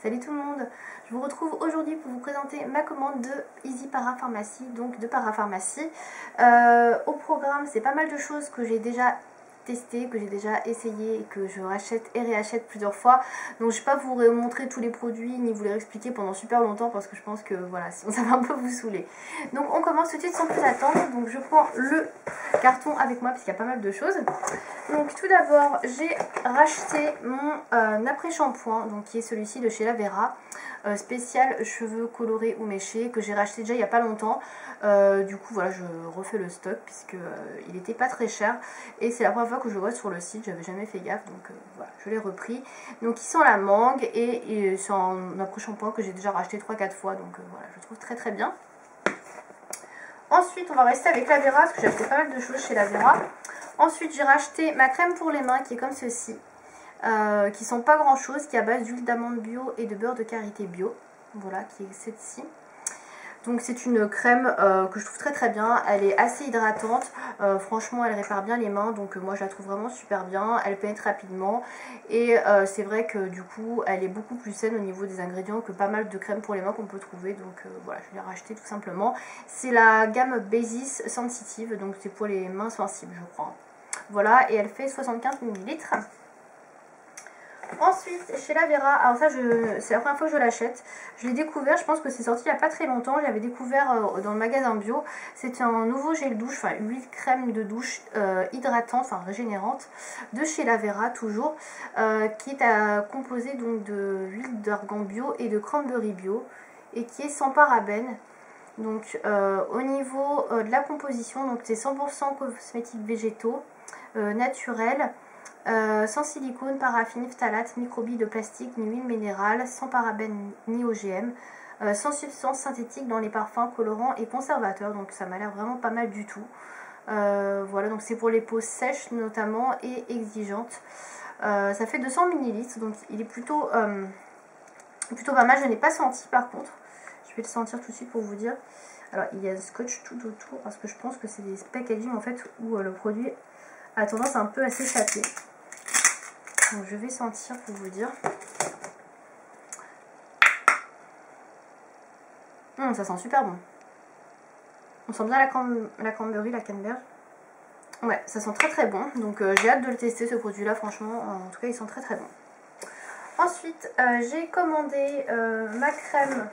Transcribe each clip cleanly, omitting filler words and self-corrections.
Salut tout le monde, je vous retrouve aujourd'hui pour vous présenter ma commande de Easy Parapharmacie, donc de parapharmacie. Au programme, c'est pas mal de choses que j'ai déjà testé, que j'ai déjà essayé et que je rachète et réachète plusieurs fois. Donc je ne vais pas vous montrer tous les produits ni vous les expliquer pendant super longtemps parce que je pense que voilà, sinon ça va un peu vous saouler. Donc on commence tout de suite sans plus attendre. Donc je prends le carton avec moi parce qu'il y a pas mal de choses. Donc tout d'abord j'ai racheté mon après-shampoing, donc qui est celui-ci de chez La Vera, spécial cheveux colorés ou méchés, que j'ai racheté déjà il n'y a pas longtemps. Du coup voilà, je refais le stock puisque il n'était pas très cher et c'est la première fois que je le vois sur le site, j'avais jamais fait gaffe, donc voilà, je l'ai repris. Donc il sent la mangue et c'est un après-shampoing que j'ai déjà racheté 3-4 fois, donc voilà, je le trouve très très bien. Ensuite on va rester avec La Vera parce que j'ai acheté pas mal de choses chez La Vera. Ensuite j'ai racheté ma crème pour les mains qui est comme ceci, qui sont pas grand chose, qui est à base d'huile d'amande bio et de beurre de karité bio, voilà, qui est celle-ci. Donc c'est une crème que je trouve très très bien, elle est assez hydratante, franchement elle répare bien les mains, donc moi je la trouve vraiment super bien, elle pénètre rapidement et c'est vrai que du coup elle est beaucoup plus saine au niveau des ingrédients que pas mal de crèmes pour les mains qu'on peut trouver, donc voilà, je l'ai racheté tout simplement. C'est la gamme Basis Sensitive, donc c'est pour les mains sensibles je crois. Voilà, et elle fait 75 ml. Ensuite, chez La Vera, alors ça c'est la première fois que je l'achète. Je l'ai découvert, je pense que c'est sorti il n'y a pas très longtemps. Je l'avais découvert dans le magasin bio. C'est un nouveau gel douche, enfin huile crème de douche hydratante, enfin régénérante, de chez La Vera toujours, qui est composé donc de huile d'argan bio et de cranberry bio et qui est sans parabènes. Donc au niveau de la composition, donc c'est 100% cosmétiques végétaux, naturels. Sans silicone, paraffine, phtalate, microbilles de plastique, ni huile minérale, sans parabènes ni OGM, sans substances synthétiques dans les parfums, colorants et conservateurs, donc ça m'a l'air vraiment pas mal du tout. Voilà, donc c'est pour les peaux sèches notamment et exigeantes. Ça fait 200 ml, donc il est plutôt pas mal. Je n'ai pas senti par contre, je vais le sentir tout de suite pour vous dire. Alors il y a le scotch tout autour parce que je pense que c'est des packaging en fait où le produit a tendance un peu à s'échapper. Donc je vais sentir pour vous dire. Ça sent super bon. On sent bien la cranberry, la canneberge. Ouais, ça sent très très bon. Donc j'ai hâte de le tester ce produit là, franchement. En tout cas, il sent très très bon. Ensuite, j'ai commandé ma crème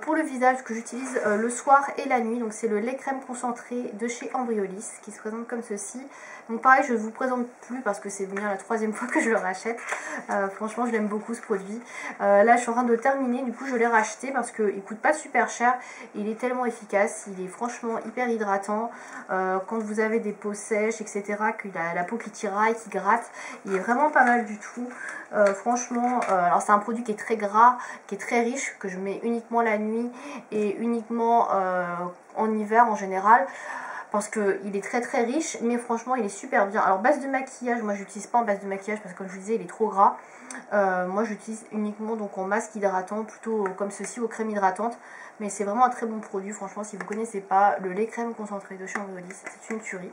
pour le visage que j'utilise le soir et la nuit. Donc c'est le lait crème concentré de chez Embryolisse qui se présente comme ceci. Donc pareil, je ne vous présente plus parce que c'est bien la 3e fois que je le rachète. Franchement je l'aime beaucoup ce produit. Là je suis en train de le terminer, du coup je l'ai racheté parce qu'il coûte pas super cher. Il est tellement efficace, il est franchement hyper hydratant. Quand vous avez des peaux sèches etc, qu'il a la peau qui tiraille, qui gratte, il est vraiment pas mal du tout. Franchement, alors c'est un produit qui est très gras, qui est très riche, que je mets uniquement la nuit et uniquement en hiver en général. Parce qu'il est très très riche, mais franchement il est super bien. Alors base de maquillage, moi j'utilise pas en base de maquillage parce que comme je vous disais il est trop gras. Moi j'utilise uniquement donc en masque hydratant, plutôt comme ceci, aux crèmes hydratantes. Mais c'est vraiment un très bon produit, franchement si vous ne connaissez pas, le lait crème concentré de chez Embryolisse, c'est une tuerie.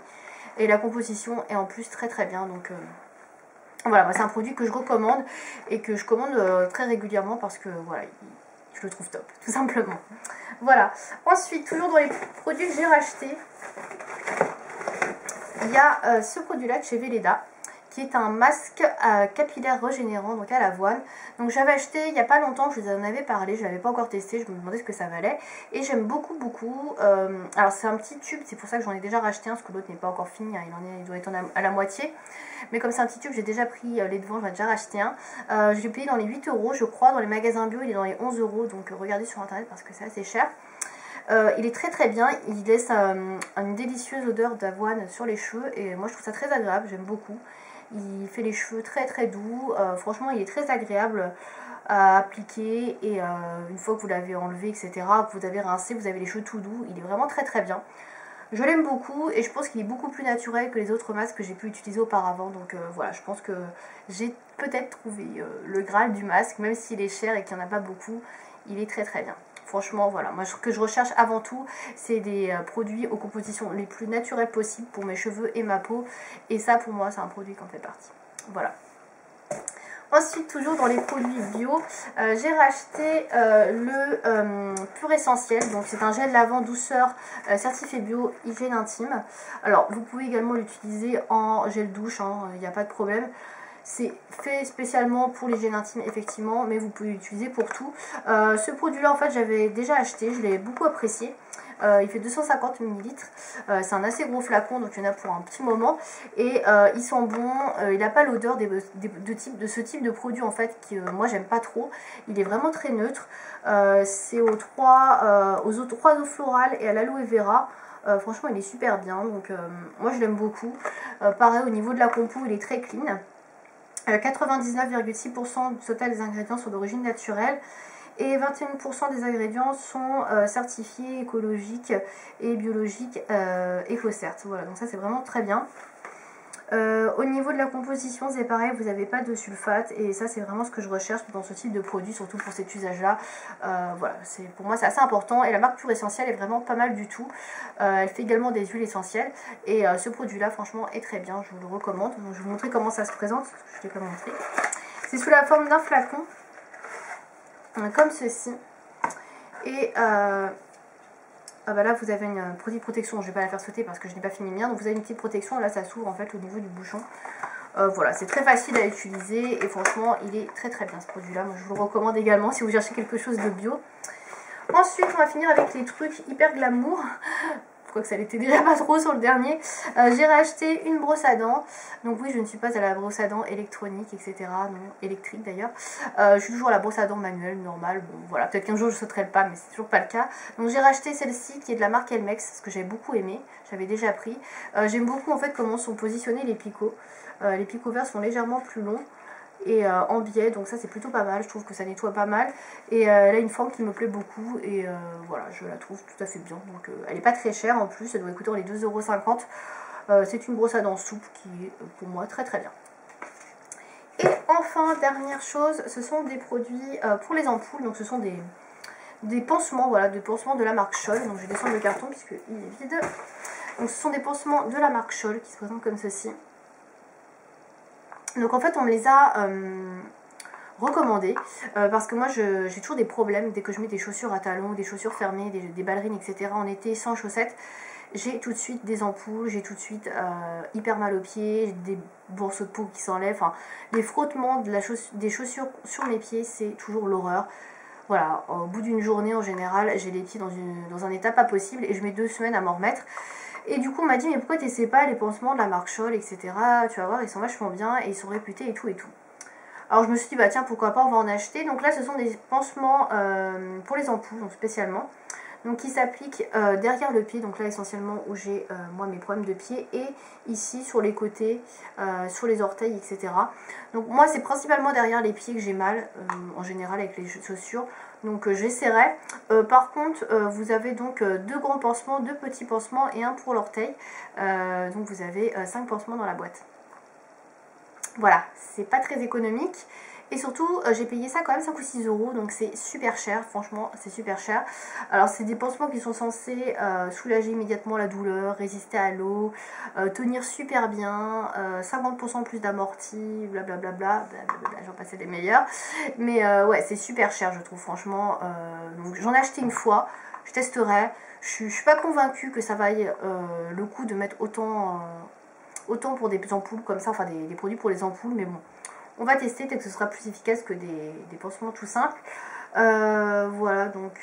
Et la composition est en plus très très bien, donc voilà, c'est un produit que je recommande et que je commande très régulièrement parce que voilà, je le trouve top, tout simplement. Voilà. Ensuite, toujours dans les produits que j'ai rachetés, il y a ce produit-là de chez Velleda, qui est un masque capillaire régénérant, donc à l'avoine. Donc j'avais acheté il n'y a pas longtemps, je vous en avais parlé, je ne l'avais pas encore testé, je me demandais ce que ça valait. Et j'aime beaucoup, beaucoup. Alors c'est un petit tube, c'est pour ça que j'en ai déjà racheté un, parce que l'autre n'est pas encore fini, hein, il doit être à la moitié. Mais comme c'est un petit tube, j'ai déjà pris les devants, j'en ai déjà racheté un. Je l'ai payé dans les 8 € je crois, dans les magasins bio il est dans les 11 €, donc regardez sur internet parce que c'est assez cher. Il est très très bien, il laisse une délicieuse odeur d'avoine sur les cheveux et moi je trouve ça très agréable, j'aime beaucoup. Il fait les cheveux très très doux, franchement il est très agréable à appliquer et une fois que vous l'avez enlevé etc, que vous avez rincé, vous avez les cheveux tout doux, il est vraiment très très bien. Je l'aime beaucoup et je pense qu'il est beaucoup plus naturel que les autres masques que j'ai pu utiliser auparavant. Donc voilà, je pense que j'ai peut-être trouvé le Graal du masque, même s'il est cher et qu'il n'y en a pas beaucoup, il est très très bien. Franchement, voilà, moi ce que je recherche avant tout, c'est des produits aux compositions les plus naturelles possibles pour mes cheveux et ma peau. Et ça, pour moi, c'est un produit qui en fait partie. Voilà. Ensuite, toujours dans les produits bio, j'ai racheté le Pur Essentiel. Donc c'est un gel lavant douceur certifié bio, hygiène intime. Alors vous pouvez également l'utiliser en gel douche, il n'y a pas de problème. C'est fait spécialement pour l'hygiène intime effectivement, mais vous pouvez l'utiliser pour tout. Ce produit là en fait j'avais déjà acheté, je l'ai beaucoup apprécié. Il fait 250 ml, c'est un assez gros flacon donc il y en a pour un petit moment et il sent bon, il n'a pas l'odeur de ce type de produit en fait qui moi j'aime pas trop, il est vraiment très neutre, c'est aux trois eaux florales et à l'aloe vera. Franchement il est super bien donc moi je l'aime beaucoup. Pareil au niveau de la compo il est très clean. 99,6% du total des ingrédients sont d'origine naturelle et 21% des ingrédients sont certifiés écologiques et biologiques EcoCert. Voilà, donc ça c'est vraiment très bien. Au niveau de la composition, c'est pareil, vous n'avez pas de sulfate et ça c'est vraiment ce que je recherche dans ce type de produit, surtout pour cet usage-là. Voilà, pour moi c'est assez important et la marque Pur Essentiel est vraiment pas mal du tout. Elle fait également des huiles essentielles et ce produit-là franchement est très bien, je vous le recommande. Donc, je vais vous montrer comment ça se présente, parce que je ne l'ai pas montré. C'est sous la forme d'un flacon, comme ceci. Et ah bah là vous avez une petite protection, je vais pas la faire sauter parce que je n'ai pas fini le mien, donc vous avez une petite protection, là ça s'ouvre en fait au niveau du bouchon. Voilà, c'est très facile à utiliser et franchement il est très très bien ce produit là, moi je vous le recommande également si vous cherchez quelque chose de bio. Ensuite on va finir avec les trucs hyper glamour. Je crois que ça l'était déjà pas trop sur le dernier. J'ai racheté une brosse à dents. Donc oui, je ne suis pas à la brosse à dents électronique, etc. Non, électrique d'ailleurs. Je suis toujours à la brosse à dents manuelle, normale. Bon, voilà, peut-être qu'un jour je sauterai le pas, mais c'est toujours pas le cas. Donc j'ai racheté celle-ci qui est de la marque Elmex, parce que j'avais beaucoup aimé. J'avais déjà pris. J'aime beaucoup en fait comment sont positionnés les picots. Les picots verts sont légèrement plus longs et en biais, donc ça c'est plutôt pas mal, je trouve que ça nettoie pas mal et elle a une forme qui me plaît beaucoup et voilà, je la trouve tout à fait bien, donc elle est pas très chère en plus, elle doit coûter les 2,50 €. C'est une brosse à dents souple qui est pour moi très très bien. Et enfin, dernière chose, ce sont des produits pour les ampoules, donc ce sont des pansements, voilà, des pansements de la marque Scholl. Donc je vais descendre le carton puisqu'il est vide. Donc ce sont des pansements de la marque Scholl qui se présentent comme ceci. Donc en fait on me les a recommandés parce que moi j'ai toujours des problèmes dès que je mets des chaussures à talons, des chaussures fermées, des ballerines etc. en été sans chaussettes. J'ai tout de suite des ampoules, j'ai tout de suite hyper mal aux pieds, des morceaux de peau qui s'enlèvent. Enfin, les frottements des chaussures sur mes pieds, c'est toujours l'horreur. Voilà, au bout d'une journée en général, j'ai les pieds dans un état pas possible et je mets 2 semaines à m'en remettre. Et du coup on m'a dit mais pourquoi t'essaies pas les pansements de la marque Scholl, etc. Tu vas voir, ils sont vachement bien et ils sont réputés et tout et tout. Alors je me suis dit bah tiens pourquoi pas, on va en acheter. Donc là ce sont des pansements pour les ampoules, donc spécialement. Donc qui s'appliquent derrière le pied, donc là essentiellement où j'ai moi mes problèmes de pied, et ici sur les côtés, sur les orteils, etc. Donc moi c'est principalement derrière les pieds que j'ai mal, en général avec les chaussures. Donc j'essaierai. Par contre vous avez donc 2 grands pansements, 2 petits pansements et un pour l'orteil. Donc vous avez 5 pansements dans la boîte. Voilà, c'est pas très économique. Et surtout, j'ai payé ça quand même 5 ou 6 €, donc c'est super cher, franchement, c'est super cher. Alors, c'est des pansements qui sont censés soulager immédiatement la douleur, résister à l'eau, tenir super bien, 50% plus d'amorti, blablabla, blablabla, j'en passais des meilleurs. Mais ouais, c'est super cher, je trouve, franchement. Donc, j'en ai acheté une fois, je testerai. Je suis pas convaincue que ça vaille le coup de mettre autant pour des ampoules comme ça, enfin des produits pour les ampoules, mais bon. On va tester, peut-être que ce sera plus efficace que des pansements tout simples. Voilà, donc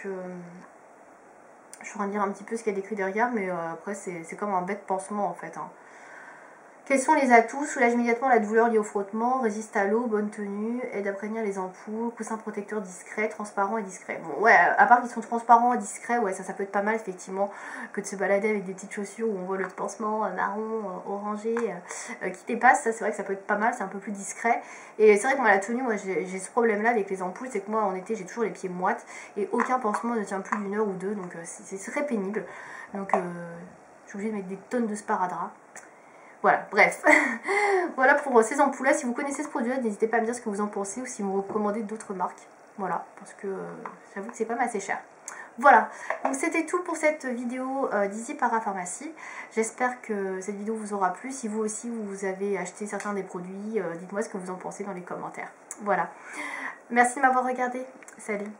je suis en train de lire un petit peu ce qu'il y a décrit derrière, mais après c'est comme un bête pansement en fait. Hein. Quels sont les atouts? Soulage immédiatement la douleur liée au frottement, résiste à l'eau, bonne tenue, aide à prévenir les ampoules, coussin protecteur discret, transparent et discret. Bon ouais, à part qu'ils sont transparents et discrets, ouais ça peut être pas mal effectivement que de se balader avec des petites chaussures où on voit le pansement marron, orangé qui dépasse, ça c'est vrai que ça peut être pas mal, c'est un peu plus discret. Et c'est vrai que moi la tenue, moi j'ai ce problème là avec les ampoules, c'est que moi en été j'ai toujours les pieds moites et aucun pansement ne tient plus d'1 heure ou 2, donc c'est très pénible. Donc je suis obligée de mettre des tonnes de sparadrap. Voilà, bref. Voilà pour ces ampoules-là. Si vous connaissez ce produit-là, n'hésitez pas à me dire ce que vous en pensez ou si vous me recommandez d'autres marques. Voilà, parce que j'avoue que c'est pas mal assez cher. Voilà, donc c'était tout pour cette vidéo d'Easy Parapharmacie. J'espère que cette vidéo vous aura plu. Si vous aussi vous avez acheté certains des produits, dites-moi ce que vous en pensez dans les commentaires. Voilà. Merci de m'avoir regardé. Salut.